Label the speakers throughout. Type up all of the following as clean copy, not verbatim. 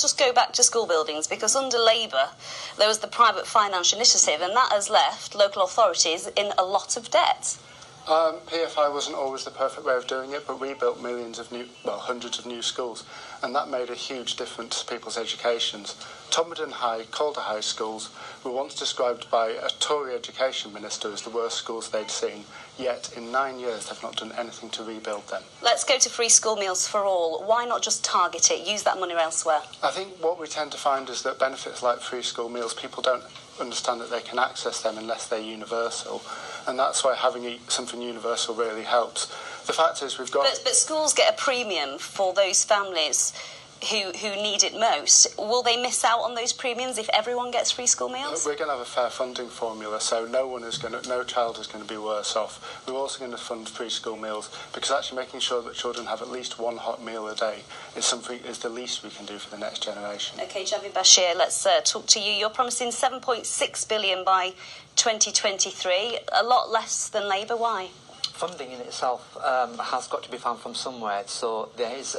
Speaker 1: let's just go back to school buildings, because under Labour there was the private finance initiative, and that has left local authorities in a lot of debt.
Speaker 2: PFI wasn't always the perfect way of doing it, but we built hundreds of new schools, and that made a huge difference to people's educations. Todmorden High, Calder High schools were once described by a Tory education minister as the worst schools they'd seen, yet in 9 years they've not done anything to rebuild them.
Speaker 1: Let's go to free school meals for all. Why not just target it, use that money elsewhere?
Speaker 2: I think what we tend to find is that benefits like free school meals, people don't understand that they can access them unless they're universal, and that's why having something universal really helps. The fact is we've got...
Speaker 1: But schools get a premium for those families who need it most. Will they miss out on those premiums if everyone gets free school meals?
Speaker 2: We're going to have a fair funding formula, so no child is going to be worse off. We're also going to fund free school meals, because actually making sure that children have at least one hot meal a day is the least we can do for the next generation.
Speaker 1: OK, Javed Bashir, let's talk to you. You're promising £7.6 billion by 2023, a lot less than Labour. Why?
Speaker 3: Funding in itself has got to be found from somewhere, so there is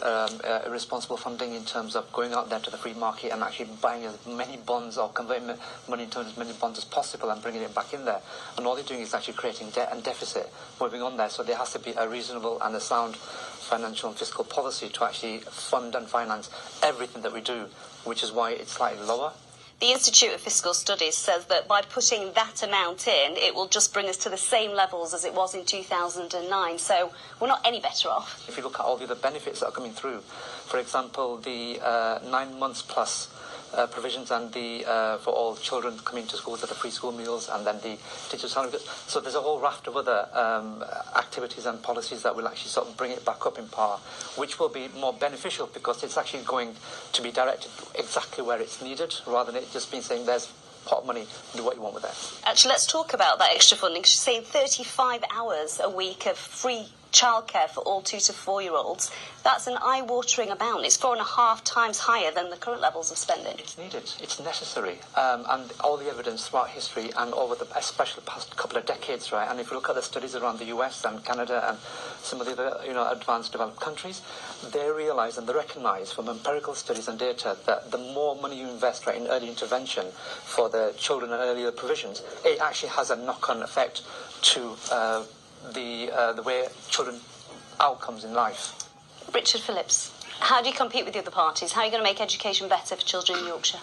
Speaker 3: irresponsible funding in terms of going out there to the free market and actually buying as many bonds or converting money into as many bonds as possible and bringing it back in there. And all they're doing is actually creating debt and deficit moving on there, so there has to be a reasonable and a sound financial and fiscal policy to actually fund and finance everything that we do, which is why it's slightly lower.
Speaker 1: The Institute of Fiscal Studies says that by putting that amount in, it will just bring us to the same levels as it was in 2009. So we're not any better off.
Speaker 3: If you look at all the other benefits that are coming through, for example, the 9 months plus provisions and the for all children coming to schools that are free school meals, and then the teacher salary. So there's a whole raft of other activities and policies that will actually sort of bring it back up in par, which will be more beneficial because it's actually going to be directed exactly where it's needed, rather than it just being saying there's pot of money, do what you want with it.
Speaker 1: Actually, let's talk about that extra funding. She's saying 35 hours a week of free childcare for all 2 to 4-year-olds. That's an eye-watering amount. It's 4.5 times higher than the current levels of spending.
Speaker 3: It's needed. It's necessary. And all the evidence throughout history and over especially the past couple of decades, right? And if you look at the studies around the US and Canada and some of the other, advanced developed countries, they realise and they recognise from empirical studies and data that the more money you invest, right, in early intervention for the children and earlier provisions, it actually has a knock-on effect to the way children outcomes in life.
Speaker 1: Richard Phillips, how do you compete with the other parties? How are you going to make education better for children in Yorkshire?